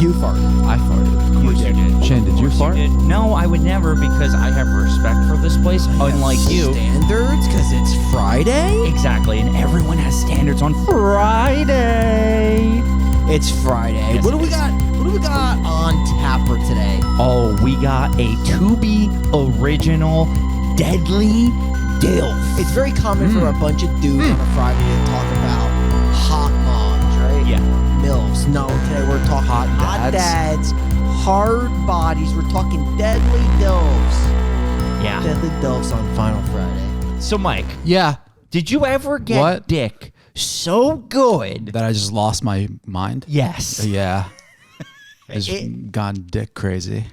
You farted. I farted. Of course you did. Shane, did you fart? No, I would never because I have respect for this place, unlike you. Standards, because it's Friday? Exactly, and everyone has standards on Friday. It's Friday. Yes, What do it we is. got? What do we got on tapper today? Oh, we got a Tubi original Deadly DILF. It's very common for a bunch of dudes on a Friday to talk about hot moms, right? Yeah. MILFs. No, today we're talking hot dads, hard bodies. We're talking deadly DILFs. Yeah. Deadly DILFs on Final Friday. So, Mike, Yeah. did you ever get What? dick so good? That I just lost my mind? Yes. Yeah. It's gone dick crazy.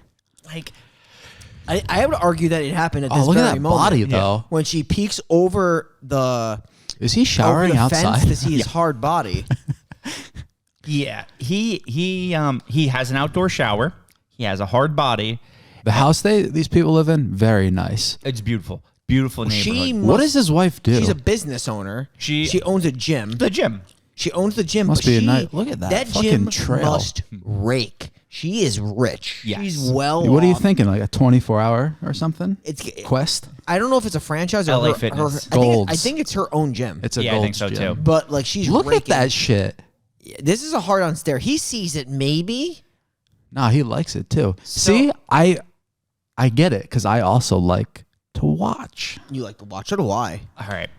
Like, I would argue that it happened at this Oh, look very at that moment. body, though. When she peeks over the Is he showering over the outside? fence to see his hard body. yeah, he has an outdoor shower. He has a hard body. The house these people live in, very nice. It's beautiful. Beautiful neighborhood. What does his wife do? She's a business owner. She owns a gym. The gym. She owns the gym. Must but be a she, nice- look at that fucking gym trail. must rake. She is rich. Yes. She's well What are you off. thinking? Like a 24-hour or something? It's Quest? I don't know if it's a franchise or LA her, Fitness. I think it's her own gym. It's a Yeah, I think Gold's so, gym. too. But like she's Look at raking. that shit. This is a hard on stare. He sees it maybe. Nah, he likes it too. See, I get it because I also like to watch. You like to watch it? Why? All right.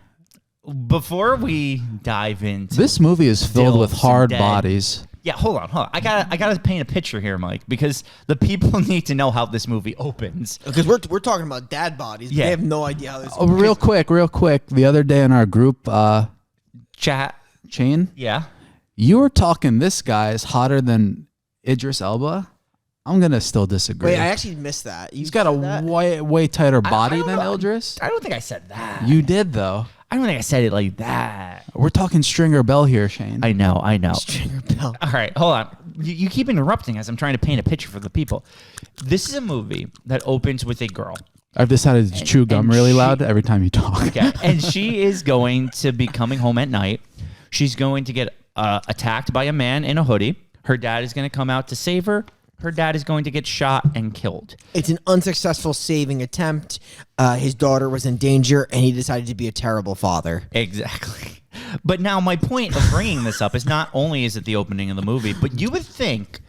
Before we dive into This movie is filled with Dilfs and hard dead. bodies. Yeah, hold on. I gotta paint a picture here, Mike, because the people need to know how this movie opens. Because we're talking about dad bodies. Yeah. They have no idea how this. Oh, real quick. The other day in our group, Chat. Shane, Yeah. you were talking this guy is hotter than Idris Elba. I'm gonna still disagree. Wait, I actually missed that. He's got a way tighter body don't than know. Idris. I don't think I said that. You did though. I don't think I said it like that. We're talking Stringer Bell here, Shane. I know. Stringer Bell. All right, hold on. You keep interrupting as I'm trying to paint a picture for the people. This is a movie that opens with a girl. I've decided to chew gum and really she- loud every time you talk. Okay. And she is going to be coming home at night. She's going to get attacked by a man in a hoodie. Her dad is going to come out to save her. Her dad is going to get shot and killed. It's an unsuccessful saving attempt. His daughter was in danger, and he decided to be a terrible father. Exactly. But now my point of bringing this up is not only is it the opening of the movie, but you would think,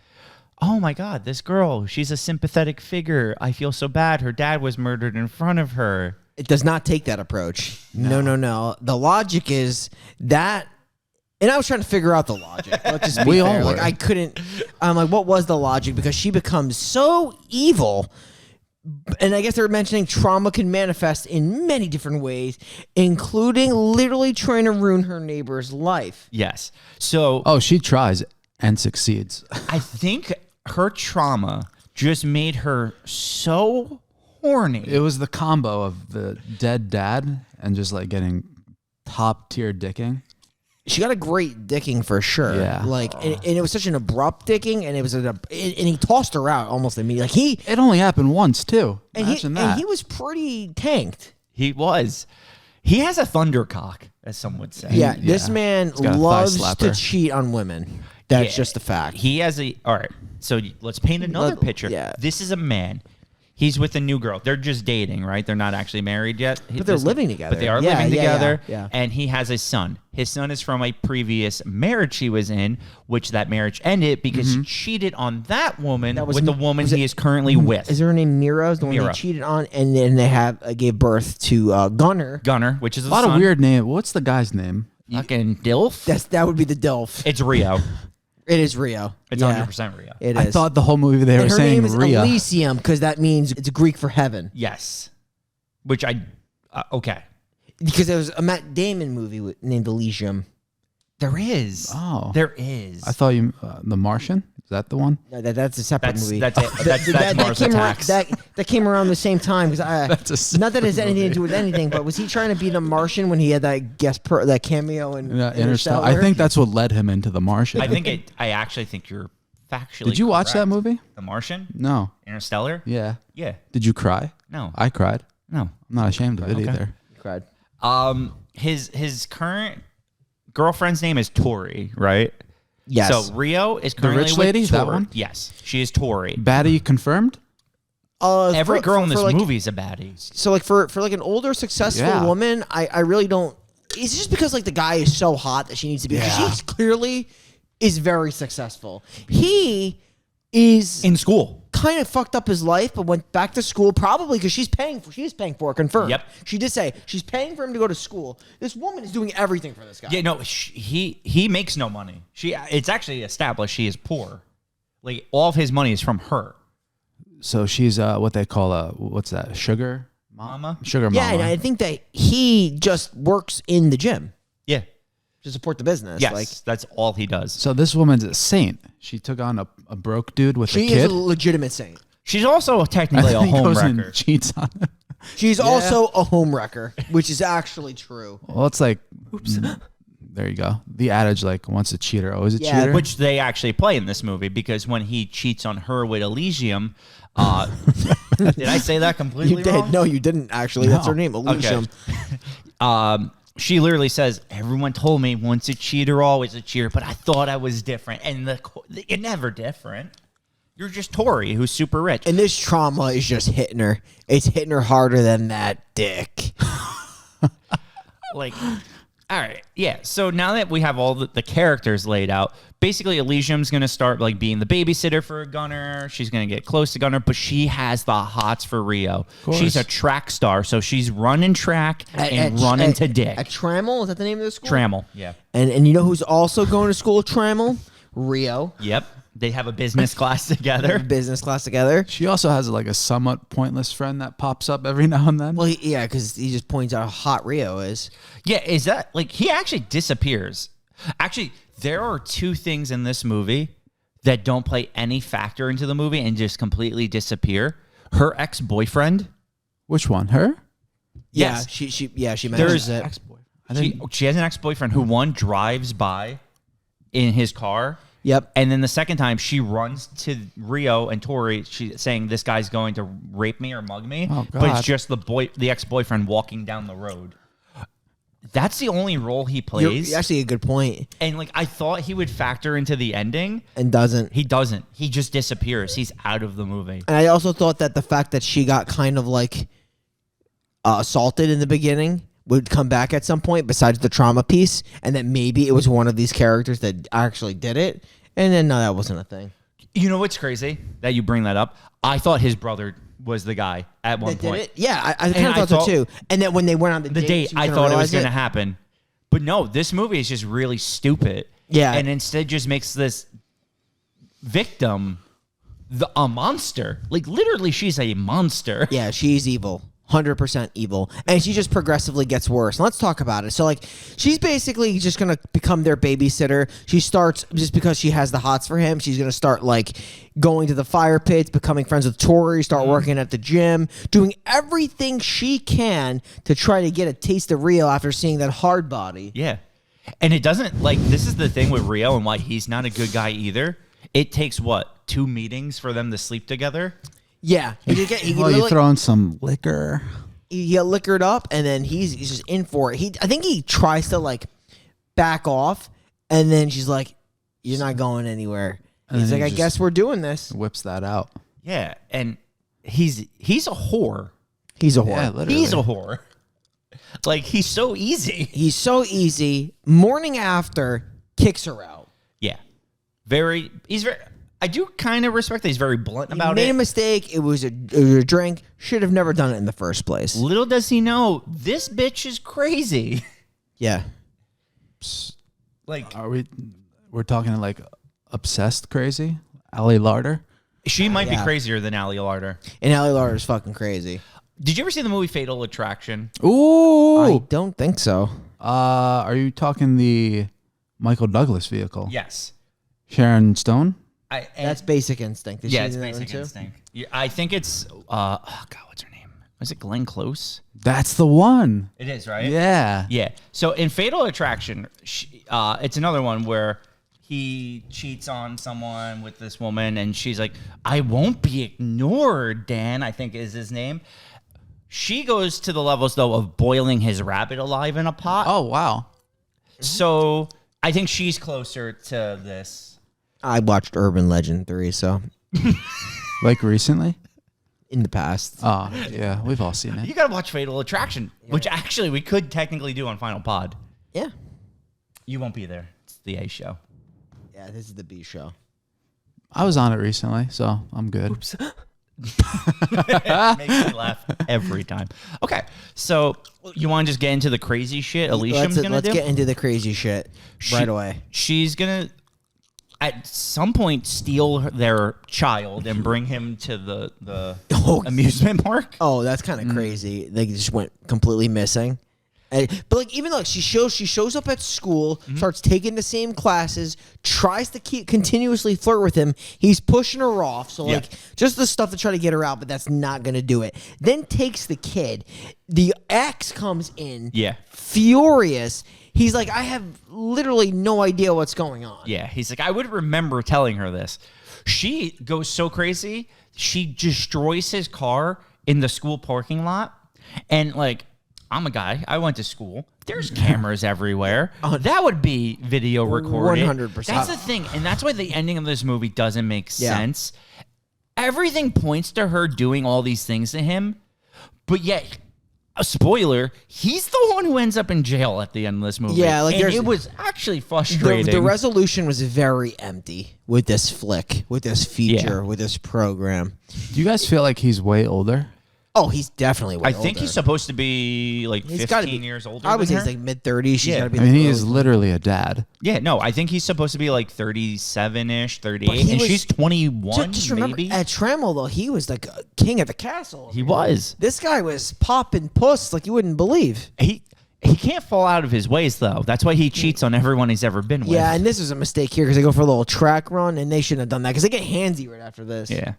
oh my God, this girl, she's a sympathetic figure. I feel so bad. Her dad was murdered in front of her. It does not take that approach. No. The logic is that, and I was trying to figure out the logic. Let's just be We fair. all Like were. I couldn't. I'm like, what was the logic? Because she becomes so evil. And I guess they're mentioning trauma can manifest in many different ways, including literally trying to ruin her neighbor's life. Yes. So Oh, she tries and succeeds. I think her trauma just made her so horny. It was the combo of the dead dad and just like getting top tier dicking. She got a great dicking for sure. Yeah. Like, and it was such an abrupt dicking, and it was and he tossed her out almost immediately. Like It only happened once too. Imagine that. and he was pretty tanked. He was. He has a thundercock, as some would say. Yeah, this man got a thigh loves to slapper. cheat on women. That's Yeah. just a fact. He has a. All right. So let's paint another picture. yeah. This is a man. He's with a new girl. They're just dating, right? They're not actually married yet. But they're living together. But they are Yeah, living yeah, together. yeah. And he has a son. His son is from a previous marriage he was in, which that marriage ended because he cheated on that woman That was with the M- woman was he it- is currently with. Is her name Mira? Is the one Mira. they cheated on, and then they gave birth to Gunner. Gunner, which is a lot of weird name. What's the guy's name? Fucking DILF. That would be the DILF. It's Rio. It is Rio. It's Yeah, 100% Rio. It is. I thought the whole movie they were and her saying name is Rhea. Elysium because that means it's Greek for heaven. Yes. Which I. Okay. Because there was a Matt Damon movie named Elysium. There is. Oh. There is. I thought you The Martian. Is that the one? No, that's a separate That's movie. that's it. That's Mars came around, Attacks. that came around the same time because That's a not that it has separate anything to movie. do with anything, but was he trying to be the Martian when he had that that cameo in Yeah, Interstellar? I think that's what led him into The Martian. I actually think you're factually. Did you watch that correct. movie? The Martian, No. Interstellar. Yeah. Yeah. Did you cry? No. I cried. No. I'm not ashamed of it Okay. either. He cried. His current girlfriend's name is Tori, right? Yes. So Rio is currently rich with lady, that Tori. one? Yes, she is Tori. Baddie confirmed? Every girl in this like, movie is a baddie. So like for like an older successful Yeah. woman, I really don't. It's just because like the guy is so hot that she needs to be. Yeah. She clearly is very successful. He is In school. kind of fucked up his life, but went back to school probably because she is paying for it, confirmed. Yep. She did say she's paying for him to go to school. This woman is doing everything for this guy. Yeah, no, he makes no money. It's actually established she is poor. Like all of his money is from her. So she's what they call what's that? Sugar Mama? Sugar Yeah, mama. and I think that he just works in the gym Yeah. to support the business. Yes, Like that's all he does. So this woman's a saint. She took on a broke dude with a she kid. is a legitimate saint. She's also technically a and he home goes wrecker. and cheats on him. She's also a home wrecker, which is actually true. Well, it's like, there you go. The adage, like, once a cheater, always a Yeah, cheater. Which they actually play in this movie because when he cheats on her with Elysium, did I say that completely You did. wrong? No, you didn't actually. That's her name, Elysium. She literally says, "Everyone told me once a cheater, always a cheater, but I thought I was different." And you're never different. You're just Tori, who's super rich. And this trauma is just hitting her. It's hitting her harder than that dick. Like, all right, yeah. So now that we have all the characters laid out, basically Elysium's gonna start like being the babysitter for Gunner. She's gonna get close to Gunner, but she has the hots for Rio. She's a track star, so she's running track and running to dick. At Trammell, is that the name of the school? Trammell, yeah. And you know who's also going to school at Trammell? Rio. Yep. They have a business class together. Business class together. she also has like a somewhat pointless friend that pops up every now and then. Well, yeah, because he just points out how hot Rio is. Yeah, is that like he actually disappears? Actually, there are two things in this movie that don't play any factor into the movie and just completely disappear. Her ex-boyfriend. Which one? Her? Yeah, Yes. she mentions it. Ex-boyfriend. She has an ex-boyfriend who one drives by in his car. Yep. And then the second time she runs to Rio and Tori, she's saying this guy's going to rape me or mug me. Oh, but it's God. just the ex-boyfriend walking down the road. That's the only role he plays. You're actually a good point. And like I thought he would factor into the ending. And doesn't. He doesn't. He just disappears. He's out of the movie. And I also thought that the fact that she got kind of like assaulted in the beginning would come back at some point besides the trauma piece, and that maybe it was one of these characters that actually did it, and then no, that wasn't a thing. You know what's crazy that you bring that up? I thought his brother was the guy at one That did point. it? Yeah, I And kind of I thought so thought- too. And then when they went on the The date, she was I gonna thought it was realize going to happen. But no, this movie is just really stupid. Yeah. And instead just makes this victim a monster. Like literally she's a monster. Yeah, she's evil. 100% evil. And she just progressively gets worse. And let's talk about it. So, like, she's basically just going to become their babysitter. She starts, just because she has the hots for him, she's going to start, like, going to the fire pits, becoming friends with Tori, start working at the gym, doing everything she can to try to get a taste of Rio after seeing that hard body. Yeah. And it doesn't, like, this is the thing with Rio and why he's not a good guy either. It takes, 2 meetings for them to sleep together? Yeah. He Well, you throw in some liquor. he got liquored up, and then he's just in for it. I think he tries to like back off, and then she's like, "You're not going anywhere." And He's then like, he "I just guess we're doing this." Whips that out. Yeah. And he's a whore. He's a whore. Yeah, literally. He's a whore. Like, he's so easy. He's so easy. Morning after, kicks her out. Yeah. I do kind of respect that he's very blunt He about made it. a mistake. It was a drink. Should have never done it in the first place. Little does he know, this bitch is crazy. Yeah. Like, We're talking like obsessed crazy? Ali Larder? she might be Yeah. crazier than Ali Larder. And Allie Larder is fucking crazy. Did you ever see the movie Fatal Attraction? Ooh. I don't think so. Are you talking the Michael Douglas vehicle? Yes. Sharon Stone? That's Basic Instinct. Is she yeah, it's in that one Basic too? Instinct. Yeah, I think it's God, what's her name? Was it Glenn Close? That's the one. It is, right? Yeah. Yeah. So in Fatal Attraction, it's another one where he cheats on someone with this woman, and she's like, "I won't be ignored." Dan, I think is his name. She goes to the levels though of boiling his rabbit alive in a pot. Oh, wow. So I think she's closer to this. I watched Urban Legend 3, so Like recently? in the past. Oh, yeah. We've all seen it. You gotta watch Fatal Attraction, which actually we could technically do on Final Pod. Yeah. You won't be there. It's the A show. Yeah, this is the B show. I was on it recently, so I'm good. Makes me laugh every time. Okay, so you want to just get into the crazy shit Alicia's gonna Let's do? get into the crazy shit right away. She's gonna, at some point, steal their child and bring him to the amusement park. Oh, that's kind of crazy. They just went completely missing. But like, even though she shows up at school, starts taking the same classes, tries to continuously flirt with him. He's pushing her off. So like, just the stuff to try to get her out, but that's not gonna do it. Then takes the kid. The ex comes in, furious. He's like, I have literally no idea what's going on. Yeah, he's like, I would remember telling her this. She goes so crazy, she destroys his car in the school parking lot, and like, I'm a guy. I went to school. There's cameras everywhere. That would be video recorded. 100%. That's the thing. And that's why the ending of this movie doesn't make sense. Everything points to her doing all these things to him. But yet, a spoiler, he's the one who ends up in jail at the end of this movie. Yeah, like and it was actually frustrating. The resolution was very empty with this flick, with this feature, with this program. Do you guys feel like he's way older? Oh, he's definitely way older. I think he's supposed to be like 15 years older. I would say than he's her. like mid-30s. She's gotta be I mean, like he is literally a dad. Yeah, no, I think he's supposed to be like 37-ish, 38, and she's 21, Just remember, maybe? at Trammell, though, he was like a king of the castle. He was. This guy was popping puss like you wouldn't believe. He can't fall out of his ways, though. That's why he cheats on everyone he's ever been with. Yeah, and this was a mistake here because they go for a little track run, and they shouldn't have done that because they get handsy right after this. Yeah.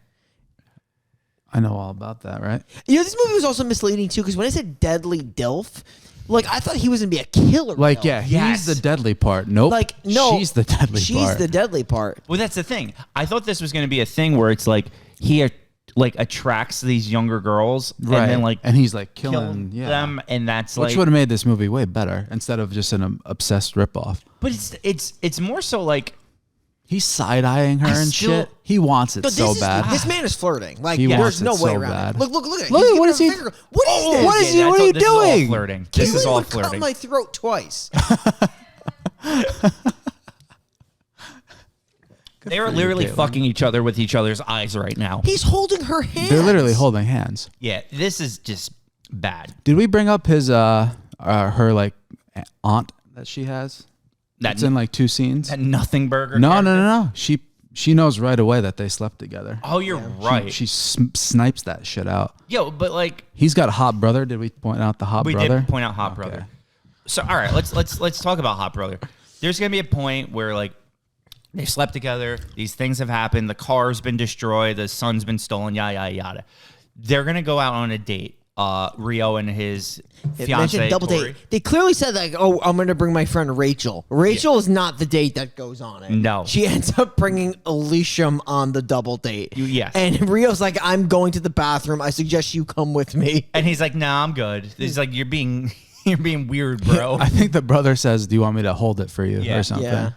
I know all about that, right? You know, this movie was also misleading, too, because when it said deadly DILF, like, I thought he was going to be a killer Like, DILF. yeah, he's the deadly part. Nope. Like, no. She's the deadly part. She's the deadly part. Well, that's the thing. I thought this was going to be a thing where it's like he attracts these younger girls Right. and then like and he's like kill killing them, and that's Which like. would have made this movie way better instead of just an obsessed ripoff. But it's more so like. He's side-eyeing her and shit. He wants it so bad. This man is flirting. Like, He there's wants no it way so around bad. it. Look at it. Look, He's what is giving he- her a finger. What is this? What is he This doing? Is all flirting. This is all Caitlin would cut flirting. my throat twice. They are literally fucking each other with each other's eyes right now. He's holding her hand. They're literally holding hands. Yeah, this is just bad. Did we bring up his her like aunt that she has? That's in like 2 scenes. That nothing burger. No. She knows right away that they slept together. Oh, you're right. She snipes that shit out. Yo, but like He's got a hot brother. Did we point out the hot we brother? did point out Hot Brother. So all right, let's talk about Hot Brother. There's gonna be a point where like they slept together. These things have happened. The car's been destroyed. The son's been stolen. Yada yada. They're gonna go out on a date. Rio and his fiance double Tori. date. They clearly said like, "Oh, I'm going to bring my friend Rachel." Rachel is not the date that goes on it. No. She ends up bringing Alicia on the double date. Yes. And Rio's like, "I'm going to the bathroom. I suggest you come with me." And he's like, "Nah, I'm good." He's like, "You're being weird, bro." I think the brother says, "Do you want me to hold it for you or something?" Yeah.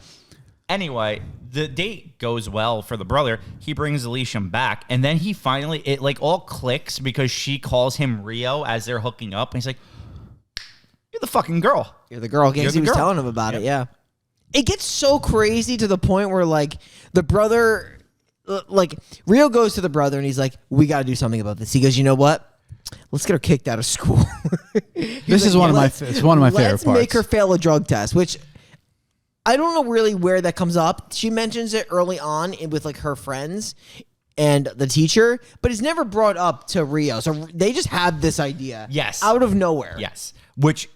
Anyway, the date goes well for the brother. He brings Alicia back, and then he finally, it like all clicks because she calls him Rio as they're hooking up, and he's like, "You're the fucking girl." You're the girl. He was telling him about it. Yeah. It gets so crazy to the point where like the brother, like Rio goes to the brother and he's like, "We got to do something about this." He goes, "You know what? Let's get her kicked out of school." This is one of my favorite parts. Let's make her fail a drug test, which I don't know really where that comes up. She mentions it early on with like her friends and the teacher, but it's never brought up to Rio. So they just had this idea. Yes. Out of nowhere. Yes. Which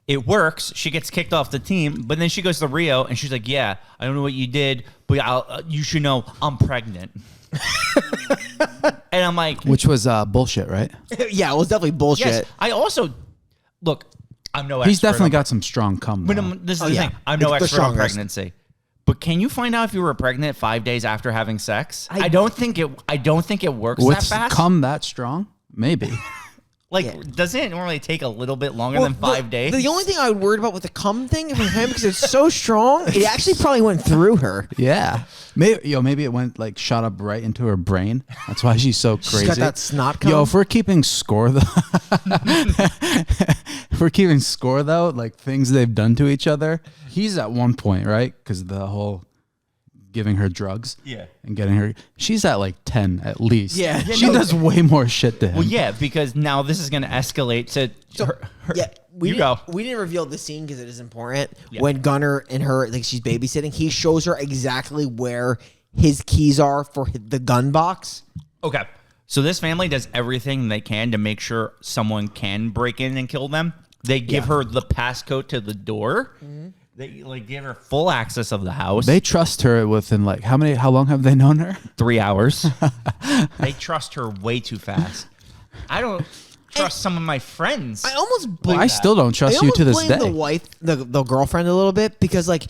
it works. She gets kicked off the team, but then she goes to Rio and she's like, "Yeah, I don't know what you did, but you should know I'm pregnant." And I'm like, Which was bullshit, right? Yeah, it was definitely bullshit. yes. I also, look, I'm no expert. He's definitely got some strong cum. But though. this is Oh, the yeah. thing. I'm no It's the expert on strongest. pregnancy. But can you find out if you were pregnant 5 days after having sex? I don't think it works With that fast. cum that strong? Maybe. Like, doesn't it normally take a little bit longer than 5 days? The only thing I would worry about with the cum thing from him, because it's so strong, it actually probably went through her. Yeah. Maybe it went like shot up right into her brain. That's why she's so crazy. She's got that snot cum. Yo, if we're keeping score though, like things they've done to each other, he's at one point, right? Because the whole giving her drugs, and getting her, she's at like 10 at least. Yeah, she does way more shit to him. Well, yeah, because now this is going to escalate to her. Yeah, we didn't reveal the scene because it is important. Yeah. When Gunnar and her, like she's babysitting, he shows her exactly where his keys are for the gun box. Okay. So this family does everything they can to make sure someone can break in and kill them. They give her the passcode to the door. Mm-hmm. They like give her full access of the house. They trust her within like how long have they known her? 3 hours. They trust her way too fast. I don't trust some of my friends. I almost blame I still don't trust you to this day. The wife, the girlfriend, a little bit because like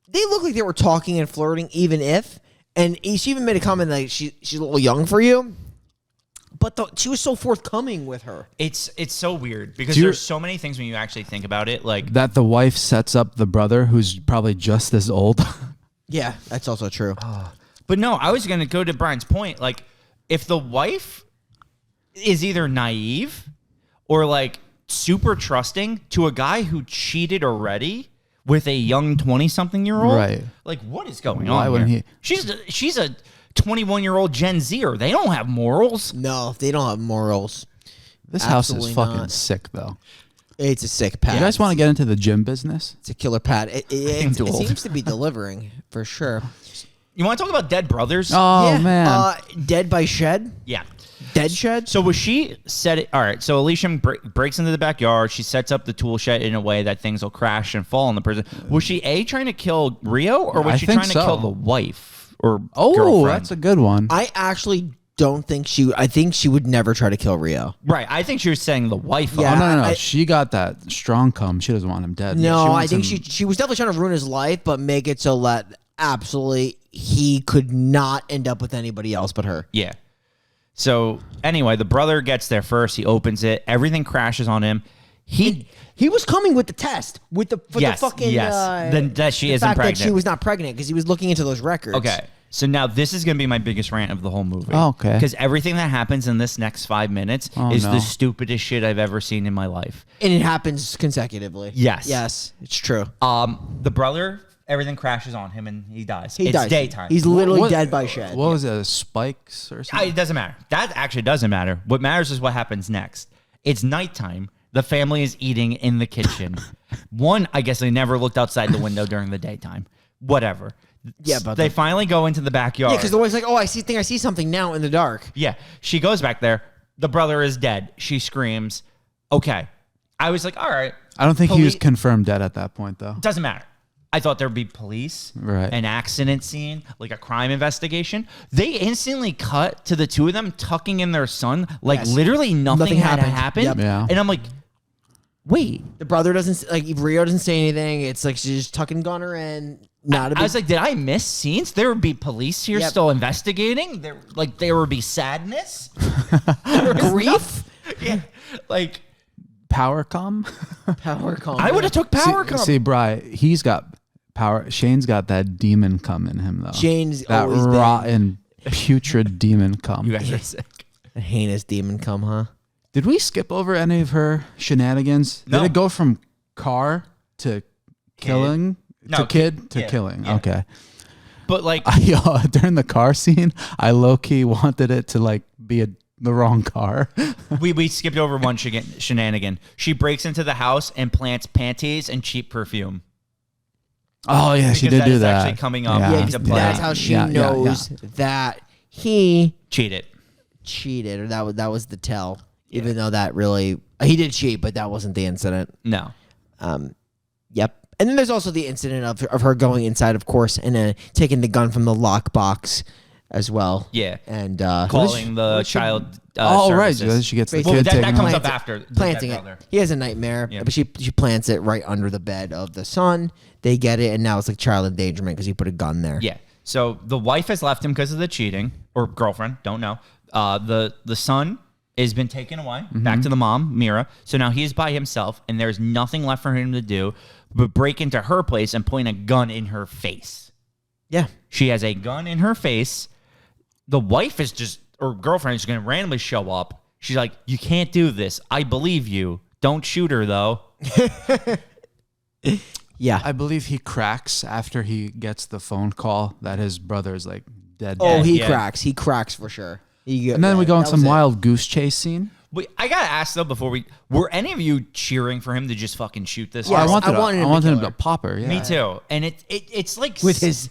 they look like they were talking and flirting, even if. And she even made a comment like she's a little young for you. But she was so forthcoming with her. It's so weird because there's so many things when you actually think about it. Like that the wife sets up the brother who's probably just as old. Yeah, that's also true. But no, I was going to go to Brian's point. Like if the wife is either naive or like super trusting to a guy who cheated already with a young 20-something-year-old. Right. Like what is going Why on wouldn't here? She's a 21-year-old Gen Zer. They don't have morals. No, they don't have morals. This house is Absolutely fucking not. sick, though. It's a sick pad. You guys want to get into the gym business? It's a killer pad. It too old. seems to be delivering for sure. You want to talk about dead brothers? Oh, Yeah, man. Dead by Shed? Yeah. Dead Shed? So was she set it? All right. So Alicia breaks into the backyard. She sets up the tool shed in a way that things will crash and fall on the person. Was she trying to kill Rio, or was I she think trying to so. kill the wife or Oh, girlfriend? that's a good one. I actually don't think I think she would never try to kill Rio. Right. I think she was saying the wife. Yeah. Oh, no. I- She got that strong cum. She doesn't want him dead. No, She I wants think him- she was definitely trying to ruin his life, but make it so that absolutely he could not end up with anybody else but her. Yeah. So anyway, the brother gets there first. He opens it. Everything crashes on him. He was coming with the test with the fucking Then that she the isn't fact pregnant. that she was not pregnant because he was looking into those records. Okay. So now this is going to be my biggest rant of the whole movie. Oh, okay. Because everything that happens in this next 5 minutes is the stupidest shit I've ever seen in my life. And it happens consecutively. Yes. It's true. The brother, everything crashes on him and he dies. He It's dies. daytime. He's literally What- dead by Shed. What was it? Spikes or something? It doesn't matter. That actually doesn't matter. What matters is what happens next. It's nighttime. The family is eating in the kitchen. One, I guess they never looked outside the window during the daytime. Whatever. Yeah, but they finally go into the backyard. Yeah, because the wife's like, "Oh, I see something now in the dark." Yeah. She goes back there. The brother is dead. She screams. Okay. I was like, all right. I don't think he was confirmed dead at that point, though. Doesn't matter. I thought there'd be police, Right. an accident scene, like a crime investigation. They instantly cut to the two of them tucking in their son, like Yes. literally nothing had happened. Yep. Yeah. And I'm like, wait. The brother doesn't like Rio doesn't say anything. It's like she's just tucking Gunner in. Not a big I was like, did I miss scenes? There would be police here Yep. still investigating. There would be sadness, grief. Yeah, like Power cum? Power calm. I would have took power. See, Bri, he's got power. Shane's got that demon cum in him, though. Shane's that always been rotten, putrid demon cum. You guys are sick. a heinous demon come, huh? Did we skip over any of her shenanigans? No. Did it go from car to killing No, to kid to yeah, killing? yeah. Okay. But like, During the car scene, I low key wanted it to like be the wrong car. we skipped over one shenanigan. She breaks into the house and plants panties and cheap perfume. Oh yeah, she Because did do is that. actually coming up. Yeah. Yeah, into 'cause play. that's how she Yeah, yeah, knows that he Cheated. cheated, or that was the tell. Even though that really he did cheat, but that wasn't the incident. No. Yep. And then there's also the incident of her going inside, of course, and taking the gun from the lockbox as well. Yeah. And Calling the child. Oh right, services. she gets the Well, kid that taken comes off. up after the planting dead it. brother. He has a nightmare, Yeah. but she plants it right under the bed of the son. They get it, and now it's like child endangerment because he put a gun there. Yeah. So the wife has left him because of the cheating, or girlfriend, don't know. The son has been taken away, back to the mom, Mira. So now he's by himself, and there's nothing left for him to do but break into her place and point a gun in her face. Yeah. She has a gun in her face. The wife is just, or girlfriend is going to randomly show up. She's like, you can't do this. I believe you. Don't shoot her, though. Yeah. I believe he cracks after he gets the phone call that his brother is like dead. Oh, he Yeah. cracks. He cracks for sure. And then we go on some wild goose chase scene. Wait, I got to ask, though, before were any of you cheering for him to just fucking shoot this? Yes, I wanted, I wanted him to him kill to her. pop her. Yeah. Me too. And it's like with his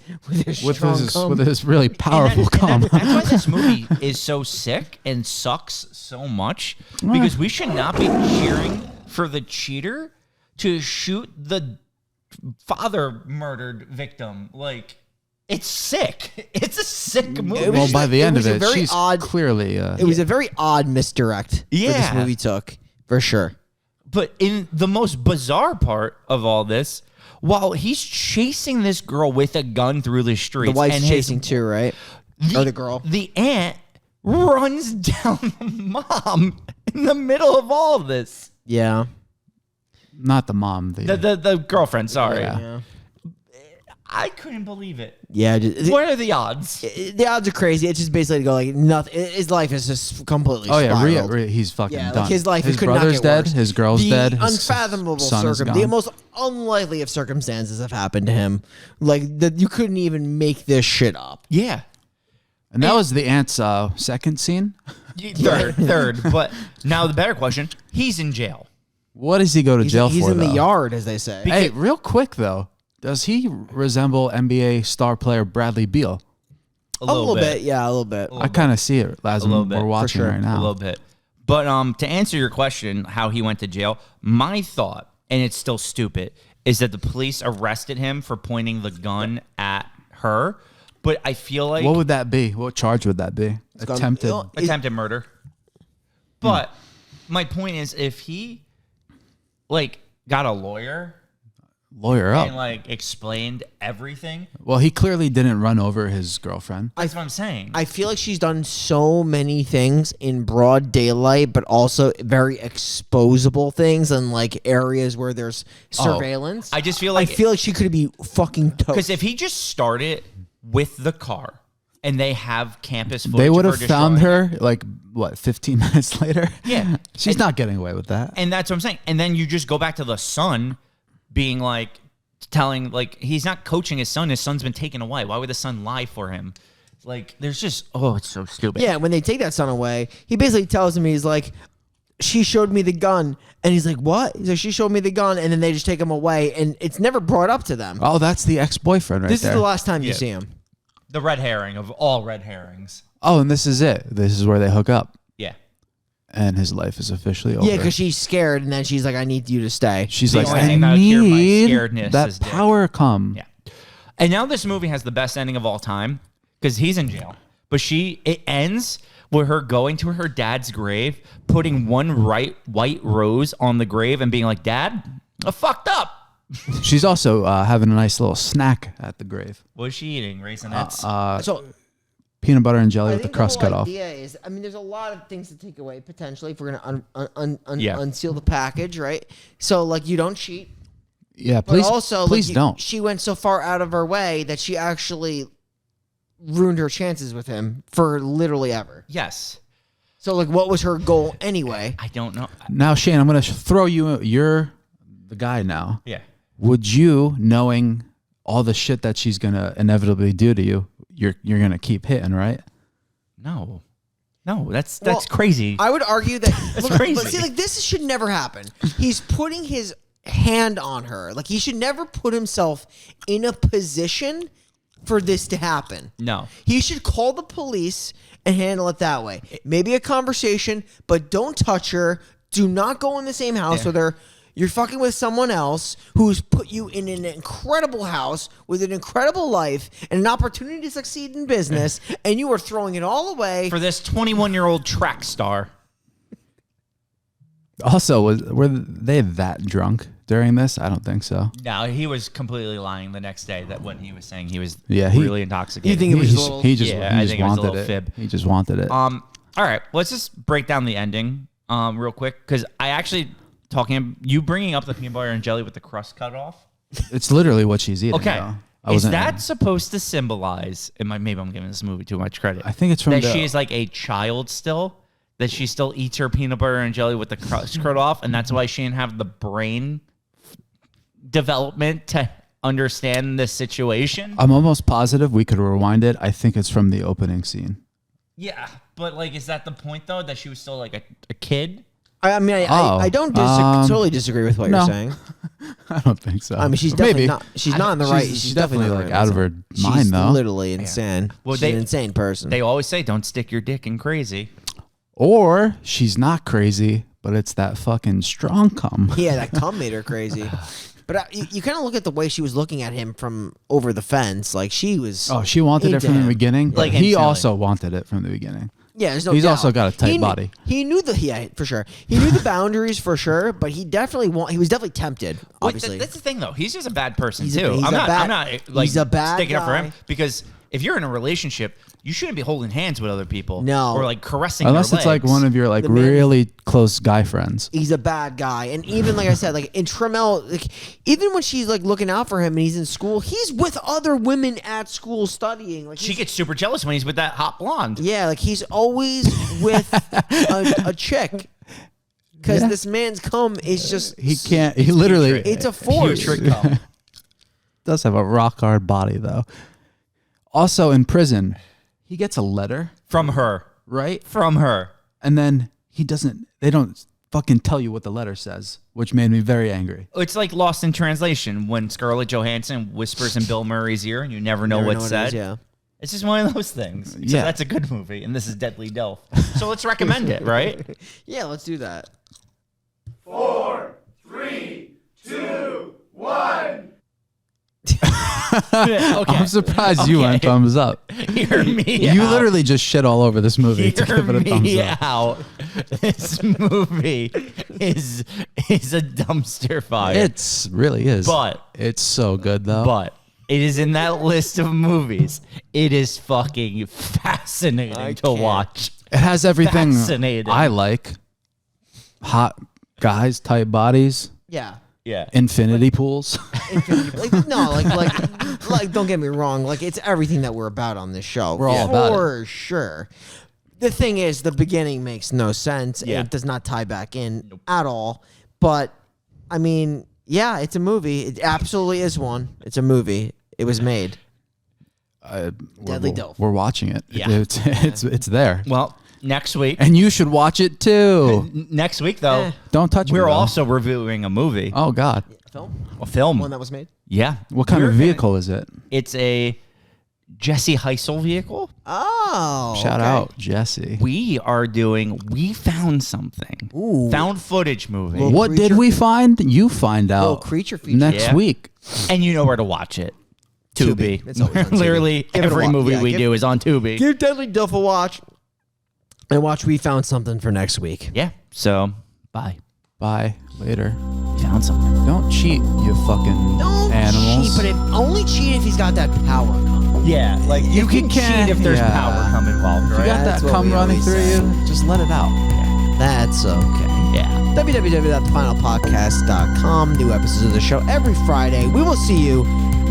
strong cum. with his really powerful and cum. that's why this movie is so sick and sucks so much, because we should not be cheering for the cheater to shoot the father murdered victim. Like, it's sick. It's a sick movie. Well, by the end of was a it, very she's odd- clearly. It was a very odd misdirect that Yeah. this movie took, for sure. But in the most bizarre part of all this, while he's chasing this girl with a gun through the streets, The wife's and chasing too, right? Or the girl. the aunt runs down the mom in the middle of all of this. Yeah. Not the mom. The girlfriend, sorry. Yeah. I couldn't believe it. Yeah. What are the odds? The odds are crazy. It's just basically to go like nothing. His life is just completely Oh yeah, spiraled. he's fucking Yeah, done. like his life his could not brother's get dead. worse. His girl's The dead. His unfathomable son is the gone. most unlikely of circumstances have happened to him. Like that, you couldn't even make this shit up. Yeah. And that was the aunt's second scene. Third. But now the better question, he's in jail. What does he go to jail He's for? in the though? yard, as they say. Hey, real quick though, does he resemble NBA star player Bradley Beal? A a little bit. Yeah, a little bit. I kind of see it as little bit, we're for watching sure. right now. A little bit. But to answer your question, how he went to jail, my thought, and it's still stupid, is that the police arrested him for pointing the gun at her. But I feel like What would that be? What charge would that be? gonna- Attempted. it'll- attempted murder. But my point is, if he like got a lawyer Lawyer up. and like explained everything, Well, he clearly didn't run over his girlfriend. that's what I'm saying. I feel like she's done so many things in broad daylight, but also very exposable things and like areas where there's surveillance. I just feel like I feel like she could be fucking because toast. if he just started with the car and they have campus footage, They would of have found destroying her like what 15 minutes later. Yeah. She's not getting away with that. And that's what I'm saying. And then you just go back to the son being like, telling, like, he's not coaching his son. His son's been taken away. Why would the son lie for him? Like, there's just, it's so stupid. Yeah, when they take that son away, he basically tells him, he's like, she showed me the gun. And he's like, what? He's like, she showed me the gun. And then they just take him away. And it's never brought up to them. Oh, that's the ex-boyfriend right This there. is the last time you Yeah. see him. The red herring of all red herrings. Oh, and this is it. This is where they hook up. Yeah. And his life is officially over. Yeah, because she's scared. And then she's like, I need you to stay. she's The like, only I thing that'll cure my need scaredness that is death." power come. Yeah. And now this movie has the best ending of all time because he's in jail. But it ends with her going to her dad's grave, putting one white rose on the grave and being like, Dad, I fucked up. She's also having a nice little snack at the grave. What is she eating? Raisinets? So Peanut butter and jelly I with the think crust whole cut off. idea is, I mean, there's a lot of things to take away potentially if we're gonna Yeah. unseal the package, right? So like, you don't cheat, Yeah, but please, also please like, don't. She went so far out of her way that she actually ruined her chances with him for literally ever. Yes. So like, what was her goal anyway? I don't know. Now, Shane, I'm going to throw you. You're the guy now. Yeah. Would you, knowing all the shit that she's going to inevitably do to you, you're going to keep hitting, right? No. No, that's Well, crazy. I would argue that That's look, crazy. But see, like, this should never happen. He's putting his hand on her. Like, he should never put himself in a position for this to happen. No. He should call the police and handle it that way. Maybe a conversation, but don't touch her. Do not go in the same house with her. You're fucking with someone else who's put you in an incredible house with an incredible life and an opportunity to succeed in business, and you are throwing it all away. For this 21-year-old track star. Also, were they that drunk during this? I don't think so. No, he was completely lying the next day that when he was saying he was Yeah, really intoxicated. You think it was a little- he just Yeah, I think it was a wanted little it. fib. He just wanted it. All right, let's just break down the ending real quick because I actually you bringing up the peanut butter and jelly with the crust cut off. It's literally what she's eating. Okay, is that supposed to symbolize? Maybe I'm giving this movie too much credit. I think it's from that she is like a child still. That she still eats her peanut butter and jelly with the crust cut off, and that's why she didn't have the brain development to understand the situation. I'm almost positive we could rewind it. I think it's from the opening scene. Yeah, but like, is that the point though? That she was still like a kid? I mean, I don't totally disagree with what you're saying. I don't think so. I mean, she's definitely not. She's not in the right. She's definitely like out of her mind she's though. Literally insane. Well, she's an insane person. They always say, "Don't stick your dick in crazy." Or she's not crazy, but it's that fucking strong cum. Yeah, that cum made her crazy. But you kind of look at the way she was looking at him from over the fence. Like she was. Oh, she wanted it from the beginning. Like he also wanted it from the beginning. Yeah, there's no He's doubt. also got a tight body. He knew for sure. He knew the boundaries for sure, but he was definitely tempted. Obviously, that's the thing though. He's just a bad person He's a- too. he's I'm a not bad- like he's a bad sticking up for guy. him because if you're in a relationship, you shouldn't be holding hands with other people. No. Or like caressing Unless their it's like legs. one of your like The man- really close guy friends. he's a bad guy. And even like I said, like in Trammell, like even when she's like looking out for him and he's in school, he's with other women at school studying. Like She gets super jealous when he's with that hot blonde. yeah, like he's always with a chick. Because Yeah. this man's cum is just He can't. He literally it's a force. Putrid cum. does have a rock hard body though. Also in prison, he gets a letter, From her. right? From her. And then they don't fucking tell you what the letter says, which made me very angry. It's like Lost in Translation when Scarlett Johansson whispers in Bill Murray's ear and you never know what's said. Yeah. It's just one of those things. So Yeah. that's a good movie, and this is Deadly DILF. So let's recommend it, right? Yeah, let's do that. 4, 3, 2, 1. Okay. I'm surprised you went thumbs up. Hear me You out. literally just shit all over this movie to Hear give it a thumbs me up. out. This movie is a dumpster fire. It really is. But- it's so good though. But it is in that list of movies. It is fucking fascinating to can't. watch. it has everything Fascinating. I like. Hot guys, tight bodies, Yeah. Yeah. infinity pools. Like no, like don't get me wrong, like it's everything that we're about on this show. We're all about it. for sure. The thing is, the beginning makes no sense. Yeah. It does not tie back in at all. But I mean, yeah, it's a movie. It absolutely is one. It's a movie. It was made. Deadly DILF. We're watching it. Yeah. It's there. Well, next week. And you should watch it too. Next week, though, Eh. Don't touch me. we're though. also reviewing a movie. Oh God. Film? A film. One that was made? Yeah. What kind of vehicle is it? It's a Jesse Heisel vehicle. Oh. Shout okay. out Jesse. We found something. Ooh. Found footage movie. Well, What did creature- we find? You find Little out creature feature. next Yeah. week. And you know where to watch it. Tubi. It's always on Tubi. Literally Give it a every watch. movie Yeah, we do is on Tubi. Give Deadly DILF a watch. And watch We Found Something for next week. Yeah. So, bye. Bye. Later. We found something. Don't cheat, you fucking Don't animals. cheat, but only cheat if he's got that power. Yeah. Like, you can can't- cheat if there's yeah. power come involved, you right? got That's that what cum we running always through say. you, just let it out. That's okay. Yeah. www.thefinalpodcast.com. New episodes of the show every Friday. We will see you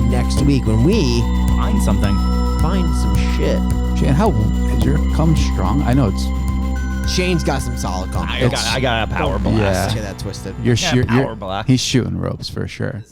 next week when we Find something. find some shit. Shane, how is your cum strong? I know it's Shane's got some solid I confidence. got a power blast. Yeah. Get that twisted. you're Yeah, shoot. power black. He's shooting ropes for sure.